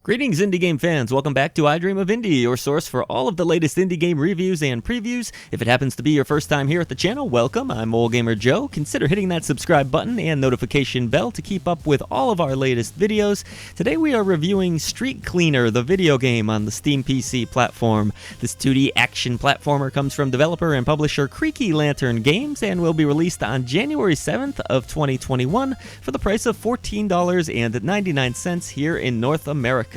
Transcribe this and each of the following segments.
Greetings indie game fans, welcome back to I Dream of Indie, your source for all of the latest indie game reviews and previews. If it happens to be your first time here at the channel, welcome, I'm Ole Gamer Joe. Consider hitting that subscribe button and notification bell to keep up with all of our latest videos. Today we are reviewing Street Cleaner, the video game on the Steam PC platform. This 2D action platformer comes from developer and publisher Creaky Lantern Games and will be released on January 7th of 2021 for the price of $14.99 here in North America.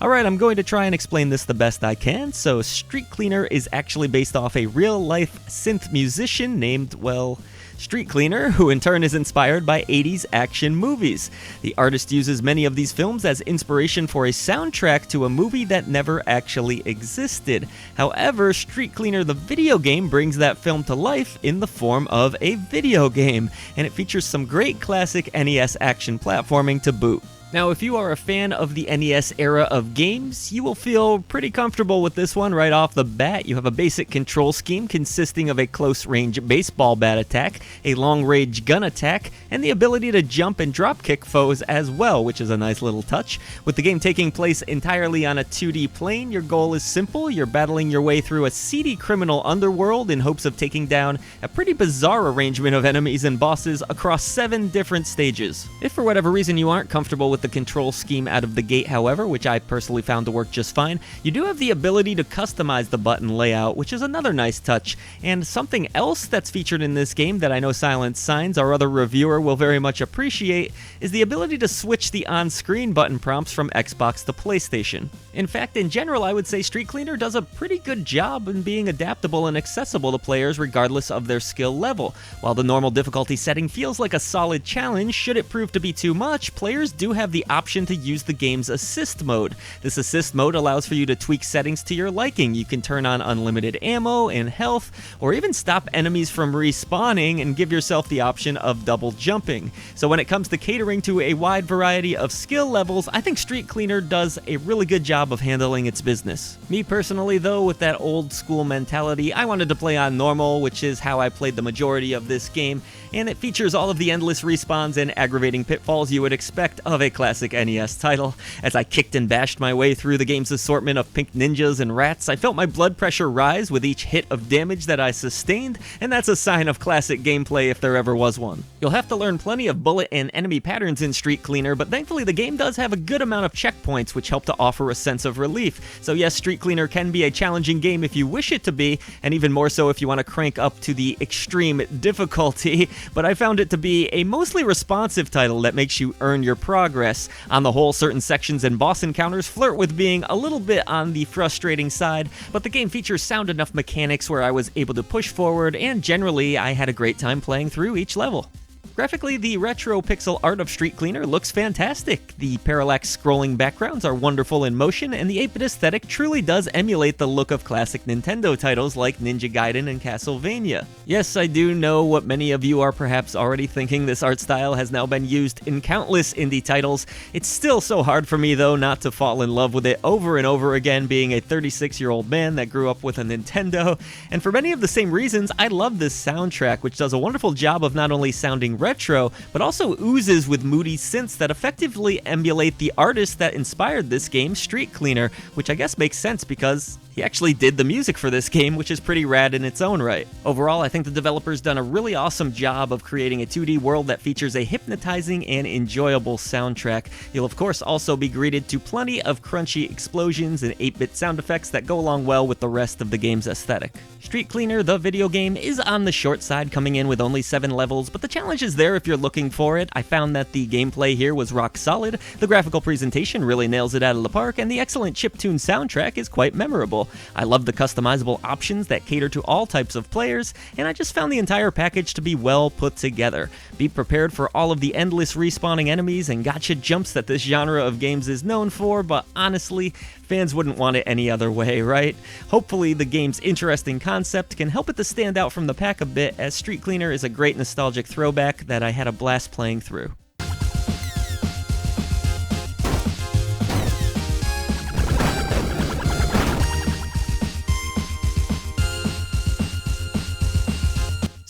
Alright, I'm going to try and explain this the best I can. So, Street Cleaner is actually based off a real-life synth musician named, well, Street Cleaner, who in turn is inspired by 80s action movies. The artist uses many of these films as inspiration for a soundtrack to a movie that never actually existed. However, Street Cleaner the video game brings that film to life in the form of a video game, and it features some great classic NES action platforming to boot. Now, if you are a fan of the NES era of games, you will feel pretty comfortable with this one right off the bat. You have a basic control scheme consisting of a close-range baseball bat attack, a long-range gun attack, and the ability to jump and drop-kick foes as well, which is a nice little touch. With the game taking place entirely on a 2D plane, your goal is simple. You're battling your way through a seedy criminal underworld in hopes of taking down a pretty bizarre arrangement of enemies and bosses across 7 different stages. If for whatever reason you aren't comfortable with the control scheme out of the gate, however, which I personally found to work just fine, you do have the ability to customize the button layout, which is another nice touch. And something else that's featured in this game that I know Silent Signs, our other reviewer, will very much appreciate is the ability to switch the on-screen button prompts from Xbox to PlayStation. In fact, in general, I would say Street Cleaner does a pretty good job in being adaptable and accessible to players regardless of their skill level. While the normal difficulty setting feels like a solid challenge, should it prove to be too much, players do have the option to use the game's assist mode. This assist mode allows for you to tweak settings to your liking. You can turn on unlimited ammo and health, or even stop enemies from respawning and give yourself the option of double jumping. So when it comes to catering to a wide variety of skill levels, I think Street Cleaner does a really good job of handling its business. Me personally though, with that old school mentality, I wanted to play on normal, which is how I played the majority of this game, and it features all of the endless respawns and aggravating pitfalls you would expect of a classic NES title. As I kicked and bashed my way through the game's assortment of pink ninjas and rats, I felt my blood pressure rise with each hit of damage that I sustained, and that's a sign of classic gameplay if there ever was one. You'll have to learn plenty of bullet and enemy patterns in Street Cleaner, but thankfully the game does have a good amount of checkpoints which help to offer a sense of relief. So yes, Street Cleaner can be a challenging game if you wish it to be, and even more so if you want to crank up to the extreme difficulty, but I found it to be a mostly responsive title that makes you earn your progress. On the whole, certain sections and boss encounters flirt with being a little bit on the frustrating side, but the game features sound enough mechanics where I was able to push forward, and generally I had a great time playing through each level. Graphically, the retro pixel art of Street Cleaner looks fantastic. The parallax scrolling backgrounds are wonderful in motion, and the 8-bit aesthetic truly does emulate the look of classic Nintendo titles like Ninja Gaiden and Castlevania. Yes, I do know what many of you are perhaps already thinking. This art style has now been used in countless indie titles. It's still so hard for me, though, not to fall in love with it over and over again, being a 36-year-old man that grew up with a Nintendo. And for many of the same reasons, I love this soundtrack, which does a wonderful job of not only sounding retro, but also oozes with moody synths that effectively emulate the artist that inspired this game, Street Cleaner, which I guess makes sense because he actually did the music for this game, which is pretty rad in its own right. Overall, I think the developer's done a really awesome job of creating a 2D world that features a hypnotizing and enjoyable soundtrack. You'll of course also be greeted to plenty of crunchy explosions and 8-bit sound effects that go along well with the rest of the game's aesthetic. Street Cleaner, the video game, is on the short side, coming in with only 7 levels, but the challenge is there if you're looking for it. I found that the gameplay here was rock solid, the graphical presentation really nails it out of the park, and the excellent chiptune soundtrack is quite memorable. I love the customizable options that cater to all types of players, and I just found the entire package to be well put together. Be prepared for all of the endless respawning enemies and gotcha jumps that this genre of games is known for, but honestly, fans wouldn't want it any other way, right? Hopefully the game's interesting concept can help it to stand out from the pack a bit, as Street Cleaner is a great nostalgic throwback that I had a blast playing through.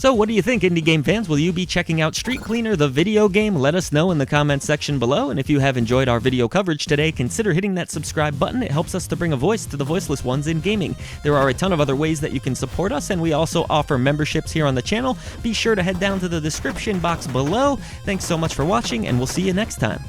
So what do you think, indie game fans? Will you be checking out Street Cleaner, the video game? Let us know in the comments section below, and if you have enjoyed our video coverage today, consider hitting that subscribe button. It helps us to bring a voice to the voiceless ones in gaming. There are a ton of other ways that you can support us, and we also offer memberships here on the channel. Be sure to head down to the description box below. Thanks so much for watching, and we'll see you next time.